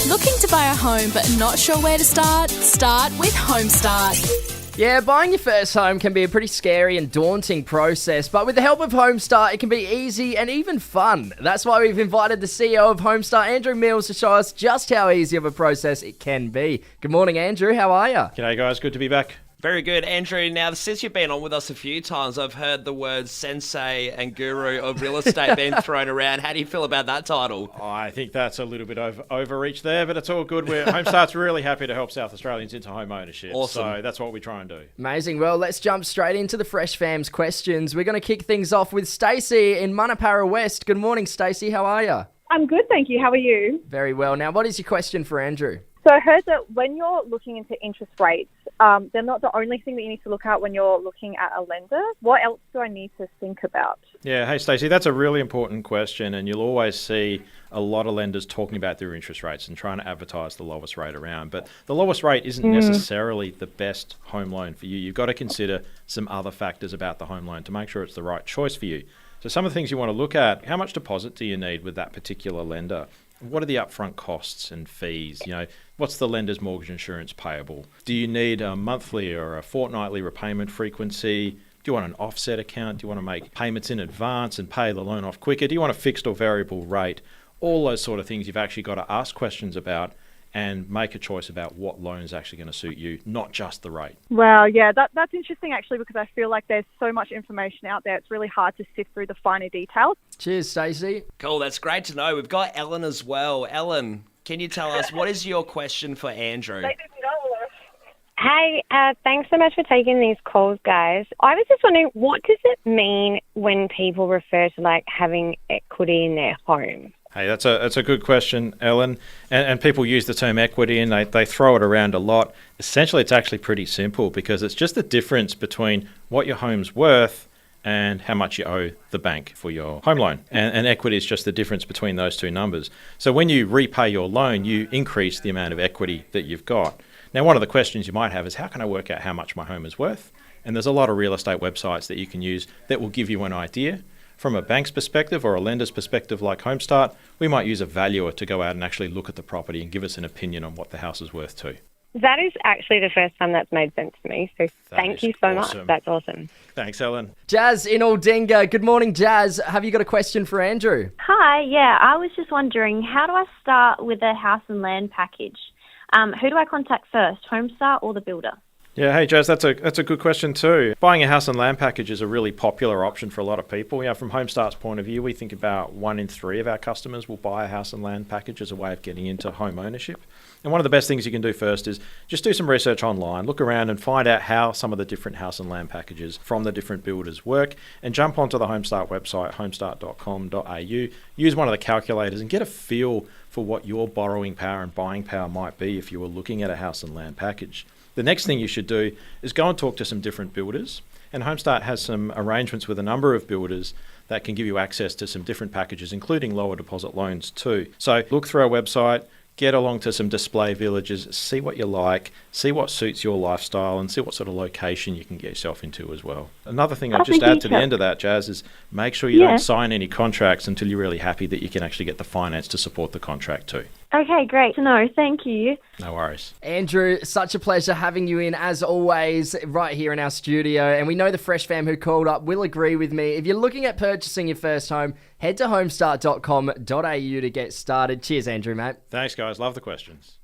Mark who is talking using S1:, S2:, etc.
S1: Looking to buy a home but not sure where to start? Start with HomeStart.
S2: Yeah, buying your first home can be a pretty scary and daunting process, but with the help of HomeStart, it can be easy and even fun. That's why we've invited the CEO of HomeStart, Andrew Mills, to show us just how easy of a process it can be. Good morning, Andrew. How are you?
S3: G'day, guys. Good to be back.
S4: Very good, Andrew. Now, since you've been on with us a few times, I've heard the words sensei and guru of real estate being thrown around. How do you feel about that title?
S3: I think that's a little bit overreach there, but it's all good. HomeStart's really happy to help South Australians into home ownership.
S4: Awesome.
S3: So that's what we try and do.
S2: Amazing. Well, let's jump straight into the Fresh Fams questions. We're going to kick things off with Stacey in Manapara West. Good morning, Stacey. How are you?
S5: I'm good, thank you. How are you?
S2: Very well. Now, what is your question for Andrew?
S5: So I heard that when you're looking into interest rates, they're not the only thing that you need to look at when you're looking at a lender. What else do I need to think about?
S3: Yeah, hey, Stacey, that's a really important question, and you'll always see a lot of lenders talking about their interest rates and trying to advertise the lowest rate around. But the lowest rate isn't necessarily the best home loan for you. You've got to consider some other factors about the home loan to make sure it's the right choice for you. So some of the things you want to look at: how much deposit do you need with that particular lender? What are the upfront costs and fees? What's the lender's mortgage insurance payable? Do you need a monthly or a fortnightly repayment frequency? Do you want an offset account? Do you want to make payments in advance and pay the loan off quicker? Do you want a fixed or variable rate? All those sort of things you've actually got to ask questions about and make a choice about what loan is actually going to suit you, not just the rate.
S5: Well, yeah, that's interesting actually, because I feel like there's so much information out there. It's really hard to sift through the finer details.
S2: Cheers, Stacey.
S4: Cool, that's great to know. We've got Ellen as well. Ellen, can you tell us, what is your question for Andrew?
S6: Hey, thanks so much for taking these calls, guys. I was just wondering, what does it mean when people refer to having equity in their home?
S3: Hey, that's a good question, Ellen. And people use the term equity and they throw it around a lot. Essentially, it's actually pretty simple because it's just the difference between what your home's worth and how much you owe the bank for your home loan. And equity is just the difference between those two numbers. So when you repay your loan, you increase the amount of equity that you've got. Now, one of the questions you might have is, how can I work out how much my home is worth? And there's a lot of real estate websites that you can use that will give you an idea. From a bank's perspective or a lender's perspective like HomeStart, we might use a valuer to go out and actually look at the property and give us an opinion on what the house is worth too.
S6: That is actually the first time that's made sense to me, so thank you so much. That's awesome.
S3: Thanks, Ellen.
S2: Jazz in Aldinga. Good morning, Jazz. Have you got a question for Andrew?
S7: Hi, yeah, I was just wondering, how do I start with a house and land package? Who do I contact first, HomeStart or the builder?
S3: Yeah, hey Jazz, that's a good question too. Buying a house and land package is a really popular option for a lot of people. From HomeStart's point of view, we think about 1 in 3 of our customers will buy a house and land package as a way of getting into home ownership. And one of the best things you can do first is just do some research online, look around and find out how some of the different house and land packages from the different builders work, and jump onto the HomeStart website, homestart.com.au, use one of the calculators and get a feel for what your borrowing power and buying power might be if you were looking at a house and land package. The next thing you should do is go and talk to some different builders. And HomeStart has some arrangements with a number of builders that can give you access to some different packages, including lower deposit loans too. So look through our website, get along to some display villages, see what you like, see what suits your lifestyle, and see what sort of location you can get yourself into as well. Another thing I'll just add to the end of that, Jazz, is make sure you don't sign any contracts until you're really happy that you can actually get the finance to support the contract too.
S7: Okay, great to know. Thank you.
S3: No worries.
S2: Andrew, such a pleasure having you in, as always, right here in our studio. And we know the Fresh Fam who called up will agree with me. If you're looking at purchasing your first home, head to homestart.com.au to get started. Cheers, Andrew, mate.
S3: Thanks, guys. Love the questions.